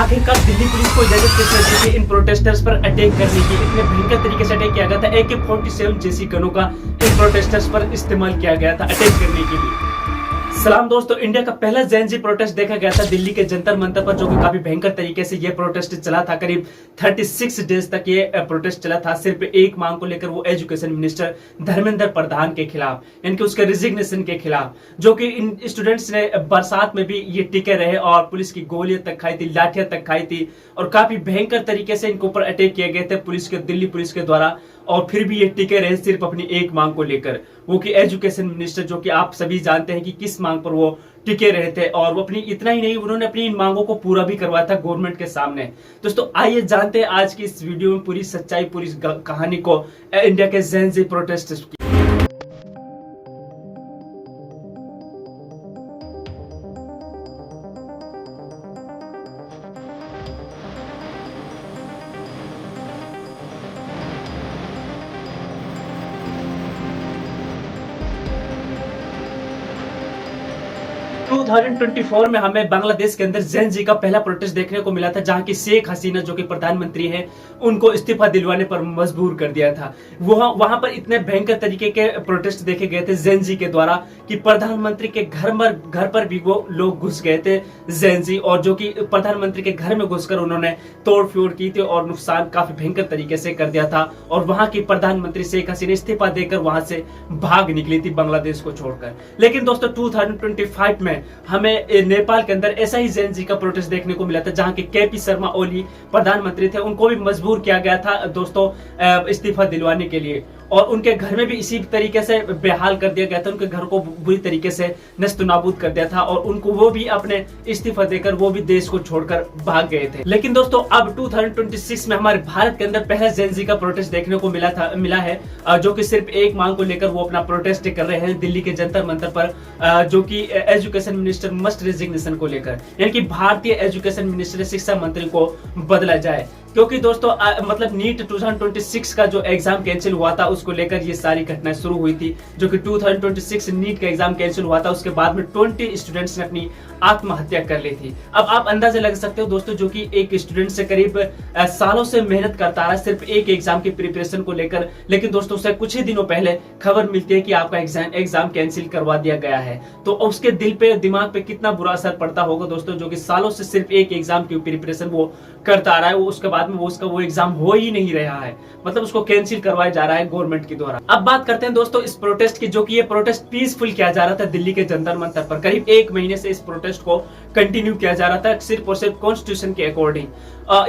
आखिरकार दिल्ली पुलिस को इजाजत किस वजह से इन प्रोटेस्टर्स पर अटैक करने की, इतने भयंकर तरीके से अटैक किया गया था। AK-47 जैसी गनों का इन प्रोटेस्टर्स पर इस्तेमाल किया गया था अटैक करने के लिए। सलाम दोस्तों, इंडिया का पहला जेन जी प्रोटेस्ट देखा गया था दिल्ली के जंतर मंतर पर, जो कि काफी भयंकर तरीके से ये प्रोटेस्ट चला था। करीब 36 डेज तक ये प्रोटेस्ट चला था, सिर्फ एक मांग को लेकर, वो एजुकेशन मिनिस्टर धर्मेंद्र प्रधान के खिलाफ, इनके उसके रिजिग्नेशन के खिलाफ, जो कि इन स्टूडेंट्स ने बरसात में भी ये टिके रहे और पुलिस की गोलियां तक खाई थी, लाठियां तक खाई थी और काफी भयंकर तरीके से इनके ऊपर अटैक किए गए थे दिल्ली पुलिस के द्वारा। और फिर भी ये टिके रहे सिर्फ अपनी एक मांग को लेकर, वो कि एजुकेशन मिनिस्टर, जो कि आप सभी जानते हैं कि किस मांग पर वो टिके रहे थे। और वो अपनी इतना ही नहीं, उन्होंने अपनी इन मांगों को पूरा भी करवाया था गवर्नमेंट के सामने। दोस्तों आइए जानते हैं आज की इस वीडियो में पूरी सच्चाई, पूरी कहानी को इंडिया के जेन जी प्रोटेस्ट की। 2024 में हमें बांग्लादेश के अंदर जेन जी का पहला प्रोटेस्ट देखने को मिला था, जहां की शेख हसीना, जो कि प्रधानमंत्री हैं, उनको इस्तीफा दिलवाने पर मजबूर कर दिया था। वहां पर इतने भयंकर तरीके के प्रोटेस्ट देखे गए थे जेन जी के द्वारा कि प्रधानमंत्री के घर पर भी वो लोग घुस गए थे जेन जी, और जो कि प्रधानमंत्री के घर में घुसकर उन्होंने तोड़फोड़ की थी और नुकसान काफी भयंकर तरीके से कर दिया था। और वहां की प्रधानमंत्री शेख हसीना इस्तीफा देकर वहां से भाग निकली थी बांग्लादेश को छोड़कर। लेकिन दोस्तों 2025 में हमें नेपाल के अंदर ऐसा ही जेन जी का प्रोटेस्ट देखने को मिला था, जहां के KP शर्मा ओली प्रधानमंत्री थे, उनको भी मजबूर किया गया था दोस्तों इस्तीफा दिलवाने के लिए। और उनके घर में भी इसी तरीके से बेहाल कर दिया गया था, उनके घर को बुरी तरीके से नस्तनाबूद कर दिया था और उनको वो भी अपने इस्तीफा देकर वो भी देश को छोड़कर भाग गए थे। लेकिन दोस्तों अब 2026 में हमारे भारत के अंदर पहला जेन जी का प्रोटेस्ट देखने को मिला है, जो कि सिर्फ एक मांग को लेकर वो अपना प्रोटेस्ट कर रहे हैं दिल्ली के जंतर मंतर पर, जो कि एजुकेशन मिनिस्टर मस्ट रेजिग्नेशन को लेकर, यानी कि भारतीय एजुकेशन मिनिस्टर, शिक्षा मंत्री को बदला जाए। क्योंकि दोस्तों मतलब नीट 2026 का जो एग्जाम कैंसिल हुआ था, उसको लेकर ये सारी घटनाएं शुरू हुई थी, जो कि 2026 नीट का एग्जाम कैंसिल हुआ था, उसके बाद में 20 स्टूडेंट्स ने अपनी आत्महत्या कर ली थी। अब आप अंदाजा लग सकते हो दोस्तों, जो कि एक स्टूडेंट से करीब सालों से मेहनत करता रहा सिर्फ एक एग्जाम की प्रिपरेशन को लेकर, लेकिन दोस्तों उसे कुछ ही दिनों पहले खबर मिलती है कि आपका एग्जाम कैंसिल करवा दिया गया है। तो उसके दिल पे, दिमाग पे कितना बुरा असर पड़ता होगा दोस्तों, जो कि सालों से सिर्फ एक एग्जाम की प्रिपरेशन वो करता रहा है, वो उसके बाद में वो एग्जाम हो ही नहीं रहा है, मतलब उसको कैंसिल करवाया जा रहा है गवर्नमेंट के द्वारा। अब बात करते हैं दोस्तों इस प्रोटेस्ट की, जो कि ये प्रोटेस्ट पीसफुल किया जा रहा था दिल्ली के जंतर मंतर पर। करीब एक महीने से इस प्रोटेस्ट को कंटिन्यू किया जा रहा था, सिर्फ और सिर्फ कॉन्स्टिट्यूशन के अकॉर्डिंग।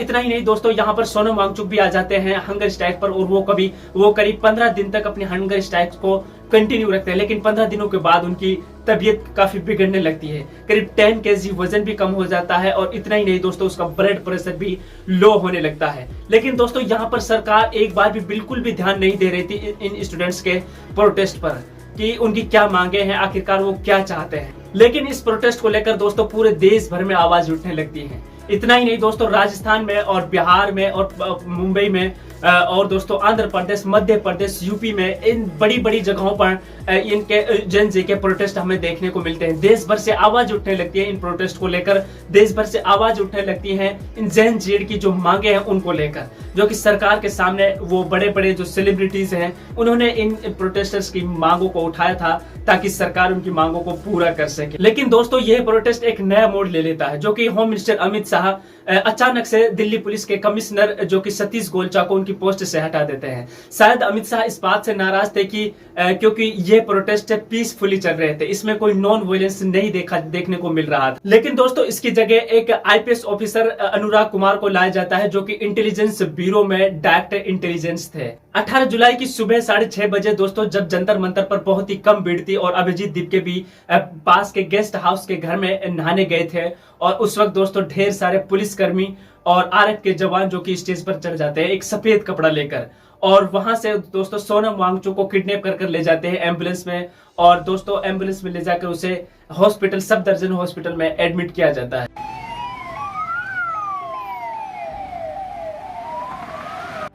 इतना ही नहीं दोस्तों, यहाँ पर सोनम वांगचुक भी आ जाते हैं हंगर स्ट्राइक पर, और वो करीब 15 दिन तक अपने हंगर स्ट्राइक को कंटिन्यू रखते हैं। लेकिन 15 दिनों के बाद उनकी तबीयत काफी बिगड़ने लगती है, करीब 10 kg वजन भी कम हो जाता है, और इतना ही नहीं दोस्तों, उसका ब्लड प्रेशर भी लो होने लगता है। लेकिन दोस्तों यहाँ पर सरकार एक बार भी बिल्कुल भी ध्यान नहीं दे रही थी इन स्टूडेंट्स के प्रोटेस्ट पर, कि उनकी क्या मांगे हैं, आखिरकार वो क्या चाहते हैं। लेकिन इस प्रोटेस्ट को लेकर दोस्तों पूरे देश भर में आवाज उठने लगती है। इतना ही नहीं दोस्तों, राजस्थान में और बिहार में और मुंबई में और दोस्तों आंध्र प्रदेश, मध्य प्रदेश, यूपी में, इन बड़ी बड़ी जगहों पर इनके जेन जी के प्रोटेस्ट हमें देखने को मिलते हैं। देश भर से आवाज उठने लगती है इन प्रोटेस्ट को लेकर, देश भर से आवाज उठने लगती है इन जेन जी की जो मांगे हैं उनको लेकर, जो कि सरकार के सामने वो बड़े बड़े जो सेलिब्रिटीज हैं, उन्होंने इन प्रोटेस्टर्स की मांगों को उठाया था ताकि सरकार उनकी मांगों को पूरा कर सके। लेकिन दोस्तों यह प्रोटेस्ट एक नया मोड़ ले लेता है, जो कि होम मिनिस्टर अमित शाह अचानक से दिल्ली पुलिस के कमिश्नर, जो कि सतीश गोलचा, को उनकी पोस्ट से हटा देते हैं। शायद अमित शाह इस बात से नाराज थे कि क्योंकि ये प्रोटेस्ट पीसफुली चल रहे थे, इसमें कोई नॉन वायलेंस नहीं देखने को मिल रहा था। लेकिन दोस्तों इसकी जगह एक IPS ऑफिसर अनुराग कुमार को लाया जाता है, जो कि इंटेलिजेंस ब्यूरो में डायरेक्टर इंटेलिजेंस थे। 18 जुलाई की सुबह 6:30 बजे दोस्तों, जब जंतर मंतर पर बहुत ही कम भीड़ थी और अभिजीत दीप भी पास के गेस्ट हाउस के घर में नहाने गए थे, और उस वक्त दोस्तों ढेर सारे पुलिसकर्मी और RF के जवान जो कि स्टेज पर चढ़ जाते हैं एक सफेद कपड़ा लेकर, और वहां से दोस्तों सोनम वांगचुक को किडनैप कर ले जाते हैं एम्बुलेंस में, और दोस्तों एम्बुलेंस में ले जाकर उसे हॉस्पिटल, सफदरजंग हॉस्पिटल में एडमिट किया जाता है।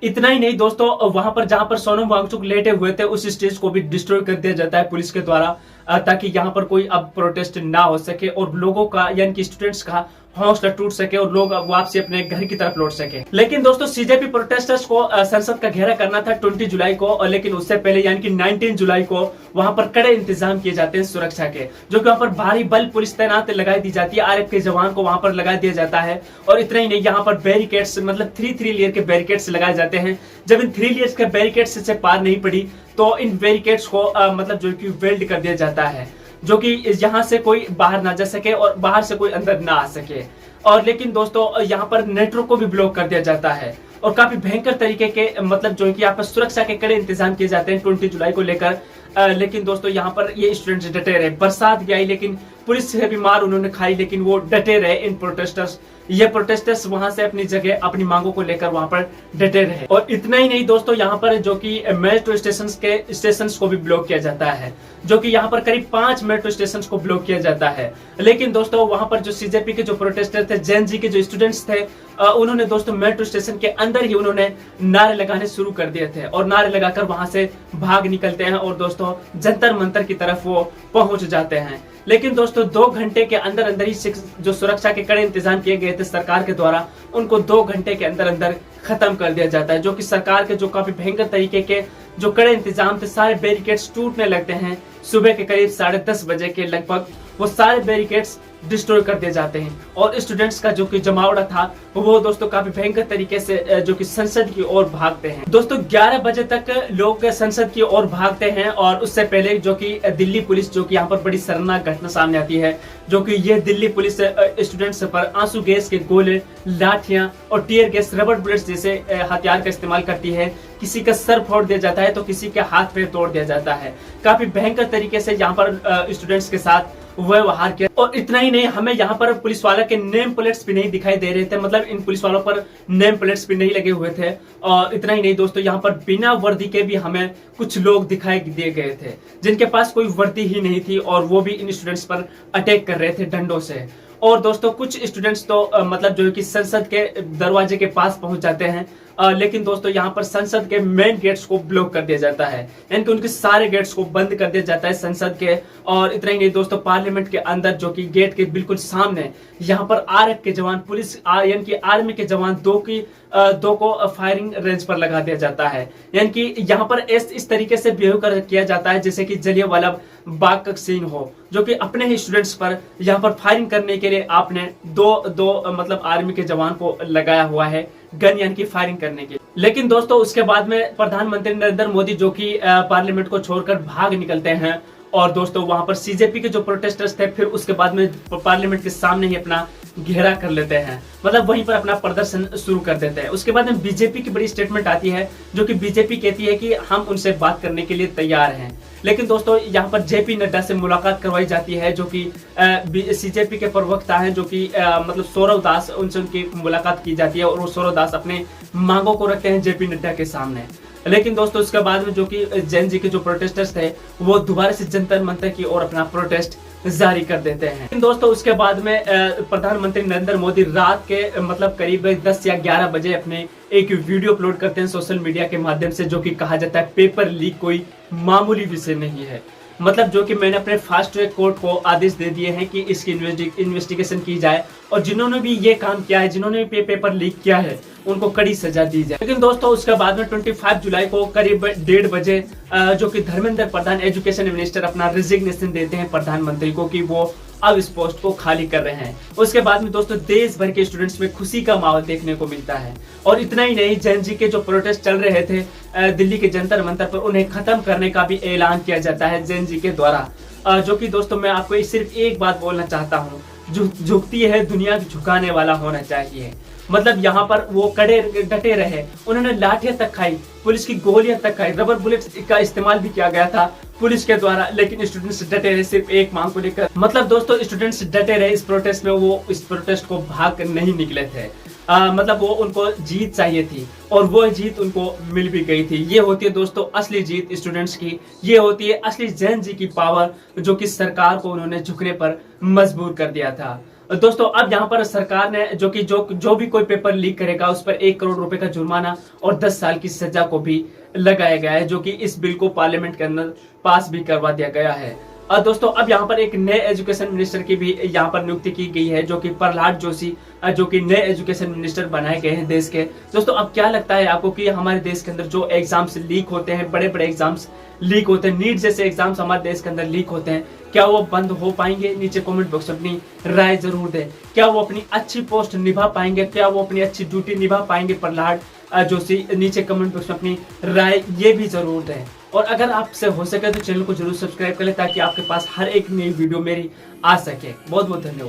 इतना ही नहीं दोस्तों, वहां पर जहां पर सोनम वांगचुक लेटे हुए थे, उस स्टेज को भी डिस्ट्रॉय कर दिया जाता है पुलिस के द्वारा, ताकि यहाँ पर कोई अब प्रोटेस्ट ना हो सके और लोगों का, यानी कि स्टूडेंट्स का हौसला टूट सके और लोग वापसी अपने घर की तरफ लौट सके। लेकिन दोस्तों सीजेपी प्रोटेस्टर्स को संसद का घेरा करना था 20 जुलाई को, और लेकिन उससे पहले यानी कि 19 जुलाई को वहां पर कड़े इंतजाम किए जाते हैं सुरक्षा के, जो कि वहां पर भारी बल पुलिस तैनात लगाई दी जाती है, आरएफ के जवान को वहां पर लगा दिया जाता है। और इतना ही नहीं, यहाँ पर बैरिकेड्स मतलब 3 लेयर के बैरिकेड्स लगाए जाते हैं। जब इन 3 लेयर्स के बैरिकेड्स से पार नहीं पड़ी तो इन बैरिकेड्स को मतलब जो कि वेल्ड कर दिया जाता है, जो कि यहाँ से कोई बाहर ना जा सके और बाहर से कोई अंदर ना आ सके। और लेकिन दोस्तों यहाँ पर नेटवर्क को भी ब्लॉक कर दिया जाता है और काफी भयंकर तरीके के मतलब जो है कि यहाँ पर सुरक्षा के कड़े इंतजाम किए जाते हैं 20 जुलाई को लेकर। लेकिन दोस्तों यहाँ पर ये स्टूडेंट्स डटे रहे। बरसात भी आई लेकिन पुलिस से भी मार उन्होंने खाई, लेकिन वो डटे रहे। इन प्रोटेस्टर्स ये प्रोटेस्टर्स वहां से अपनी जगह अपनी मांगों को लेकर वहां पर डटे रहे। और इतना ही नहीं दोस्तों, यहाँ पर जो कि मेट्रो स्टेशन को भी ब्लॉक किया जाता है, जो कि यहाँ पर करीब 5 मेट्रो स्टेशन को ब्लॉक किया जाता है। लेकिन दोस्तों वहां पर जो सीजेपी के जो प्रोटेस्टर थे, जेन जी के जो स्टूडेंट्स थे, उन्होंने दोस्तों मेट्रो स्टेशन के अंदर ही उन्होंने नारे लगाने शुरू कर दिए थे और नारे लगाकर वहां से भाग निकलते हैं और दोस्तों जंतर मंतर की तरफ वो पहुंच जाते हैं। लेकिन दोस्तों 2 घंटे के अंदर अंदर ही जो सुरक्षा के कड़े इंतजाम किए गए थे सरकार के द्वारा, उनको 2 घंटे के अंदर अंदर खत्म कर दिया जाता है, जो कि सरकार के जो काफी भयंकर तरीके के जो कड़े इंतजाम थे, सारे बैरिकेड्स टूटने लगते हैं। सुबह के करीब 10:30 बजे के लगभग वो सारे बैरिकेड्स डिस्ट्रॉय कर दिए जाते हैं और स्टूडेंट्स का जो कि जमावड़ा था वो दोस्तों काफी भयंकर तरीके से जो कि संसद की ओर भागते हैं। दोस्तों 11 बजे तक लोग संसद की ओर भागते हैं और उससे पहले जो कि दिल्ली पुलिस, जो कि यहाँ पर बड़ी शर्मनाक घटना सामने आती है, जो कि ये दिल्ली पुलिस स्टूडेंट्स पर आंसू गैस के गोले, लाठियां और टीयर गैस, रबर बुलेट्स जैसे हथियार का इस्तेमाल करती है। किसी का सर फोड़ दिया जाता है तो किसी के हाथ पैर तोड़ दिया जाता है। काफी भयंकर तरीके से यहाँ पर स्टूडेंट्स के साथ व्यवहार किया। और इतना ही नहीं, हमें यहाँ पर पुलिस वालों के नेम प्लेट्स भी नहीं दिखाई दे रहे थे, मतलब इन पुलिस वालों पर नेम प्लेट्स भी नहीं लगे हुए थे। और इतना ही नहीं दोस्तों, यहाँ पर बिना वर्दी के भी हमें कुछ लोग दिखाई दिए गए थे जिनके पास कोई वर्दी ही नहीं थी और वो भी इन स्टूडेंट्स पर अटैक कर रहे थे डंडों से। और दोस्तों कुछ स्टूडेंट्स तो मतलब जो है कि संसद के दरवाजे के पास पहुंच जाते हैं, लेकिन दोस्तों यहाँ पर संसद के मेन गेट्स को ब्लॉक कर दिया जाता है, यानी कि उनके सारे गेट्स को बंद कर दिया जाता है संसद के। और इतना ही नहीं दोस्तों, पार्लियामेंट के अंदर जो कि गेट के बिल्कुल सामने यहाँ पर आरएफ के जवान, पुलिस यानी कि आर्मी के जवान दो को फायरिंग रेंज पर लगा दिया जाता है। यानी कि यहाँ पर इस तरीके से बिहेव किया जाता है जैसे कि जलियांवाला बाग का सीन हो, जो कि अपने ही स्टूडेंट्स पर यहाँ पर फायरिंग करने के लिए आपने दो मतलब आर्मी के जवान को लगाया हुआ है गन, यानी कि फायरिंग करने के। लेकिन दोस्तों उसके बाद में प्रधानमंत्री नरेंद्र मोदी जो कि पार्लियामेंट को छोड़कर भाग निकलते हैं और दोस्तों वहां पर सीजेपी के जो प्रोटेस्टर्स थे फिर उसके बाद में पार्लियामेंट के सामने ही अपना घेरा कर लेते हैं, मतलब वहीं पर अपना प्रदर्शन शुरू कर देते हैं। उसके बाद में बीजेपी की बड़ी स्टेटमेंट आती है, जो कि बीजेपी कहती है कि हम उनसे बात करने के लिए तैयार हैं। लेकिन दोस्तों यहाँ पर जेपी नड्डा से मुलाकात करवाई जाती है, जो कि सीजेपी के प्रवक्ता हैं, जो कि मतलब सौरव दास, उनसे उनकी मुलाकात की जाती है और वो सौरव दास अपने मांगों को रखते हैं जेपी नड्डा के सामने। लेकिन दोस्तों उसके बाद में जो कि जैन जी के जो प्रोटेस्टर्स थे वो दोबारा से जंतर मंतर की ओर अपना प्रोटेस्ट जारी कर देते हैं। लेकिन दोस्तों उसके बाद में प्रधानमंत्री नरेंद्र मोदी रात के मतलब करीब 10 या 11 बजे अपने एक वीडियो अपलोड करते हैं सोशल मीडिया के माध्यम से, जो कि कहा जाता है पेपर लीक कोई मामूली विषय नहीं है। मतलब जो कि मैंने अपने फास्ट ट्रैक कोर्ट को आदेश दे दिए हैं कि इसकी इन्वेस्टिगेशन की जाए और जिन्होंने भी ये काम किया है, जिन्होंने भी पेपर लीक किया है, उनको कड़ी सजा दी जाए। लेकिन दोस्तों उसके बाद में 25 जुलाई को करीब 1:30 बजे जो कि धर्मेंद्र प्रधान एजुकेशन मिनिस्टर अपना रिजिग्नेशन देते हैं प्रधानमंत्री को कि वो अब इस पोस्ट को खाली कर रहे हैं। उसके बाद में दोस्तों देश भर के स्टूडेंट्स में खुशी का माहौल देखने को मिलता है। और इतना ही नहीं, जैन जी के जो प्रोटेस्ट चल रहे थे दिल्ली के जंतर मंतर पर, उन्हें खत्म करने का भी ऐलान किया जाता है जैन जी के द्वारा। जो कि दोस्तों मैं आपको सिर्फ एक बात बोलना चाहता हूँ, जो झुकती है दुनिया झुकाने वाला होना चाहिए। मतलब यहाँ पर वो डटे रहे, उन्होंने लाठियां तक खाई, पुलिस की गोलियां तक खाई, रबर बुलेट्स का इस्तेमाल भी किया गया था पुलिस के द्वारा, लेकिन स्टूडेंट्स डटे रहे सिर्फ एक मांग को लेकर। मतलब दोस्तों स्टूडेंट्स डटे रहे इस प्रोटेस्ट में, वो इस प्रोटेस्ट को भाग कर नहीं निकले थे। मतलब वो उनको जीत चाहिए थी और वो जीत उनको मिल भी गई थी। ये होती है दोस्तों असली जीत स्टूडेंट्स की, ये होती है असली जैन जी की पावर, जो कि सरकार को उन्होंने झुकने पर मजबूर कर दिया था। दोस्तों अब यहाँ पर सरकार ने जो भी कोई पेपर लीक करेगा उस पर 1 करोड़ रुपए का जुर्माना और 10 साल की सजा को भी लगाया गया है, जो कि इस बिल को पार्लियामेंट के अंदर पास भी करवा दिया गया है। और दोस्तों अब यहाँ पर एक नए एजुकेशन मिनिस्टर की भी यहाँ पर नियुक्ति की गई है, जो कि प्रहलाद जोशी, जो कि नए एजुकेशन मिनिस्टर बनाए गए हैं देश के। दोस्तों अब क्या लगता है आपको कि हमारे देश के अंदर जो एग्जाम्स लीक होते हैं, बड़े बड़े एग्जाम्स लीक होते हैं, नीट जैसे एग्जाम्स हमारे देश के अंदर लीक होते हैं, क्या वो बंद हो पाएंगे? नीचे कमेंट बॉक्स में अपनी राय जरूर दें। क्या वो अपनी अच्छी पोस्ट निभा पाएंगे? क्या वो अपनी अच्छी ड्यूटी निभा पाएंगे प्रहलाद जोशी? नीचे कमेंट बॉक्स में अपनी राय ये भी जरूर दें। और अगर आपसे हो सके तो चैनल को जरूर सब्सक्राइब कर लें, ताकि आपके पास हर एक नई वीडियो मेरी आ सके। बहुत बहुत धन्यवाद।